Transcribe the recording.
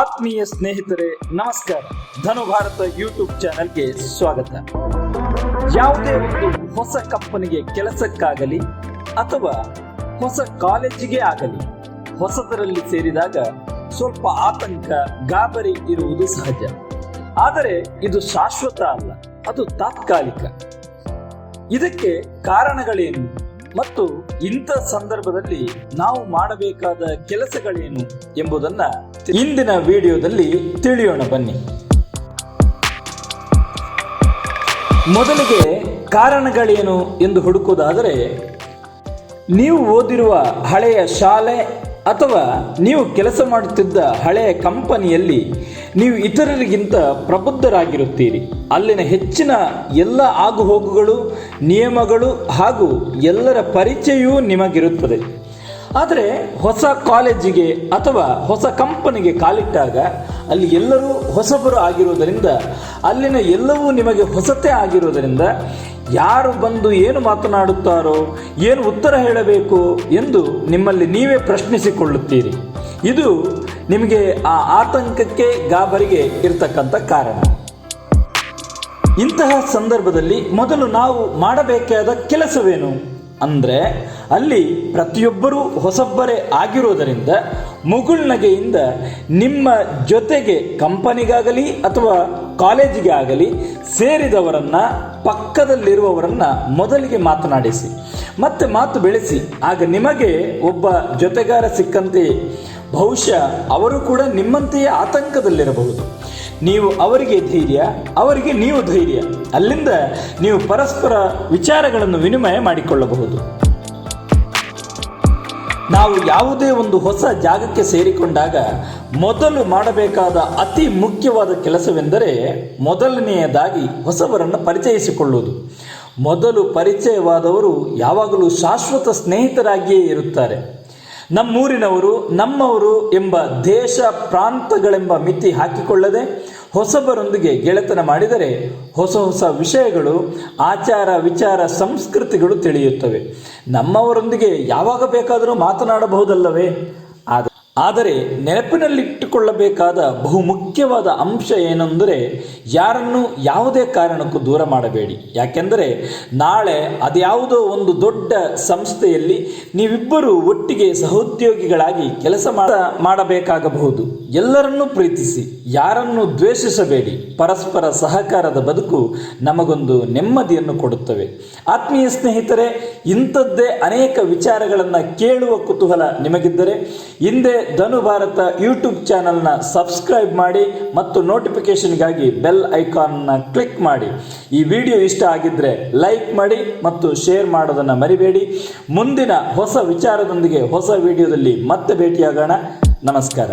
ಆತ್ಮೀಯ ಸ್ನೇಹಿತರೆ ನಮಸ್ಕಾರ. ಧನು ಭಾರತ ಯೂಟ್ಯೂಬ್ ಚಾನೆಲ್ಗೆ ಸ್ವಾಗತ. ಯಾವುದೇ ಒಂದು ಹೊಸ ಕಂಪನಿಗೆ ಕೆಲಸಕ್ಕಾಗಲಿ ಅಥವಾ ಹೊಸ ಕಾಲೇಜಿಗೆ ಆಗಲಿ ಹೊಸದರಲ್ಲಿ ಸೇರಿದಾಗ ಸ್ವಲ್ಪ ಆತಂಕ, ಗಾಬರಿ ಇರುವುದು ಸಹಜ. ಆದರೆ ಇದು ಶಾಶ್ವತ ಅಲ್ಲ, ಅದು ತಾತ್ಕಾಲಿಕ. ಇದಕ್ಕೆ ಕಾರಣಗಳೇನು ಮತ್ತು ಇಂಥ ಸಂದರ್ಭದಲ್ಲಿ ನಾವು ಮಾಡಬೇಕಾದ ಕೆಲಸಗಳೇನು ಎಂಬುದನ್ನ ಇಂದಿನ ವಿಡಿಯೋದಲ್ಲಿ ತಿಳಿಯೋಣ ಬನ್ನಿ. ಮೊದಲಿಗೆ ಕಾರಣಗಳೇನು ಎಂದು ಹುಡುಕುವುದಾದರೆ, ನೀವು ಓದಿರುವ ಹಳೆಯ ಶಾಲೆ ಅಥವಾ ನೀವು ಕೆಲಸ ಮಾಡುತ್ತಿದ್ದ ಹಳೆಯ ಕಂಪನಿಯಲ್ಲಿ ನೀವು ಇತರರಿಗಿಂತ ಪ್ರಬುದ್ಧರಾಗಿರುತ್ತೀರಿ. ಅಲ್ಲಿನ ಹೆಚ್ಚಿನ ಎಲ್ಲ ಆಗುಹೋಗುಗಳು, ನಿಯಮಗಳು ಹಾಗೂ ಎಲ್ಲರ ಪರಿಚಯವೂ ನಿಮಗಿರುತ್ತದೆ. ಆದರೆ ಹೊಸ ಕಾಲೇಜಿಗೆ ಅಥವಾ ಹೊಸ ಕಂಪನಿಗೆ ಕಾಲಿಟ್ಟಾಗ ಅಲ್ಲಿ ಎಲ್ಲರೂ ಹೊಸಬರು ಆಗಿರುವುದರಿಂದ, ಅಲ್ಲಿನ ಎಲ್ಲವೂ ನಿಮಗೆ ಹೊಸತೇ ಆಗಿರುವುದರಿಂದ ಯಾರು ಬಂದು ಏನು ಮಾತನಾಡುತ್ತಾರೋ, ಏನು ಉತ್ತರ ಹೇಳಬೇಕು ಎಂದು ನಿಮ್ಮಲ್ಲಿ ನೀವೇ ಪ್ರಶ್ನಿಸಿಕೊಳ್ಳುತ್ತೀರಿ. ಇದು ನಿಮಗೆ ಆ ಆತಂಕಕ್ಕೆ, ಗಾಬರಿಗೆ ಇರತಕ್ಕಂಥ ಕಾರಣ. ಇಂತಹ ಸಂದರ್ಭದಲ್ಲಿ ಮೊದಲು ನಾವು ಮಾಡಬೇಕಾದ ಕೆಲಸವೇನು ಅಂದರೆ, ಅಲ್ಲಿ ಪ್ರತಿಯೊಬ್ಬರೂ ಹೊಸಬ್ಬರೇ ಆಗಿರೋದರಿಂದ ಮುಗುಳ್ನಗೆಯಿಂದ ನಿಮ್ಮ ಜೊತೆಗೆ ಕಂಪನಿಗಾಗಲಿ ಅಥವಾ ಕಾಲೇಜಿಗೆ ಆಗಲಿ ಸೇರಿದವರನ್ನ, ಪಕ್ಕದಲ್ಲಿರುವವರನ್ನ ಮೊದಲಿಗೆ ಮಾತನಾಡಿಸಿ, ಮತ್ತೆ ಮಾತು ಬೆಳೆಸಿ. ಆಗ ನಿಮಗೆ ಒಬ್ಬ ಜೊತೆಗಾರ ಸಿಕ್ಕಂತೆಯೇ ಬಹುಶಃ ಅವರು ಕೂಡ ನಿಮ್ಮಂತೆಯೇ ಆತಂಕದಲ್ಲಿರಬಹುದು. ನೀವು ಅವರಿಗೆ ಧೈರ್ಯ, ಅವರಿಗೆ ನೀವು ಧೈರ್ಯ. ಅಲ್ಲಿಂದ ನೀವು ಪರಸ್ಪರ ವಿಚಾರಗಳನ್ನು ವಿನಿಮಯ ಮಾಡಿಕೊಳ್ಳಬಹುದು. ನಾವು ಯಾವುದೇ ಒಂದು ಹೊಸ ಜಾಗಕ್ಕೆ ಸೇರಿಕೊಂಡಾಗ ಮೊದಲು ಮಾಡಬೇಕಾದ ಅತಿ ಮುಖ್ಯವಾದ ಕೆಲಸವೆಂದರೆ, ಮೊದಲನೆಯದಾಗಿ ಹೊಸಬರನ್ನು ಪರಿಚಯಿಸಿಕೊಳ್ಳುವುದು. ಮೊದಲು ಪರಿಚಯವಾದವರು ಯಾವಾಗಲೂ ಶಾಶ್ವತ ಸ್ನೇಹಿತರಾಗಿಯೇ ಇರುತ್ತಾರೆ. ನಮ್ಮೂರಿನವರು, ನಮ್ಮವರು ಎಂಬ ದೇಶ ಪ್ರಾಂತಗಳೆಂಬ ಮಿತಿ ಹಾಕಿಕೊಳ್ಳದೆ ಹೊಸಬರೊಂದಿಗೆ ಗೆಳೆತನ ಮಾಡಿದರೆ ಹೊಸ ಹೊಸ ವಿಷಯಗಳು, ಆಚಾರ ವಿಚಾರ, ಸಂಸ್ಕೃತಿಗಳು ತಿಳಿಯುತ್ತವೆ. ನಮ್ಮವರೊಂದಿಗೆ ಯಾವಾಗ ಬೇಕಾದರೂ ಮಾತನಾಡಬಹುದಲ್ಲವೇ? ಆದರೆ ನೆನಪಿನಲ್ಲಿಟ್ಟುಕೊಳ್ಳಬೇಕಾದ ಬಹುಮುಖ್ಯವಾದ ಅಂಶ ಏನೆಂದರೆ, ಯಾರನ್ನು ಯಾವುದೇ ಕಾರಣಕ್ಕೂ ದೂರ ಮಾಡಬೇಡಿ. ಯಾಕೆಂದರೆ ನಾಳೆ ಅದ್ಯಾವುದೋ ಒಂದು ದೊಡ್ಡ ಸಂಸ್ಥೆಯಲ್ಲಿ ನೀವಿಬ್ಬರು ಒಟ್ಟಿಗೆ ಸಹೋದ್ಯೋಗಿಗಳಾಗಿ ಕೆಲಸ ಮಾಡಬೇಕಾಗಬಹುದು. ಎಲ್ಲರನ್ನೂ ಪ್ರೀತಿಸಿ, ಯಾರನ್ನು ದ್ವೇಷಿಸಬೇಡಿ. ಪರಸ್ಪರ ಸಹಕಾರದ ಬದುಕು ನಮಗೊಂದು ನೆಮ್ಮದಿಯನ್ನು ಕೊಡುತ್ತವೆ. ಆತ್ಮೀಯ ಸ್ನೇಹಿತರೆ, ಇಂಥದ್ದೇ ಅನೇಕ ವಿಚಾರಗಳನ್ನು ಕೇಳುವ ಕುತೂಹಲ ನಿಮಗಿದ್ದರೆ ಹಿಂದೆ ಧನು ಭಾರತ ಯೂಟ್ಯೂಬ್ ಚಾನಲ್ನ ಸಬ್ಸ್ಕ್ರೈಬ್ ಮಾಡಿ ಮತ್ತು ನೋಟಿಫಿಕೇಶನ್ಗಾಗಿ ಬೆಲ್ ಐಕಾನ್ನ ಕ್ಲಿಕ್ ಮಾಡಿ. ಈ ವಿಡಿಯೋ ಇಷ್ಟ ಆಗಿದ್ದರೆ ಲೈಕ್ ಮಾಡಿ ಮತ್ತು ಶೇರ್ ಮಾಡೋದನ್ನು ಮರಿಬೇಡಿ. ಮುಂದಿನ ಹೊಸ ವಿಚಾರದೊಂದಿಗೆ ಹೊಸ ವಿಡಿಯೋದಲ್ಲಿ ಮತ್ತೆ ಭೇಟಿಯಾಗೋಣ. ನಮಸ್ಕಾರ.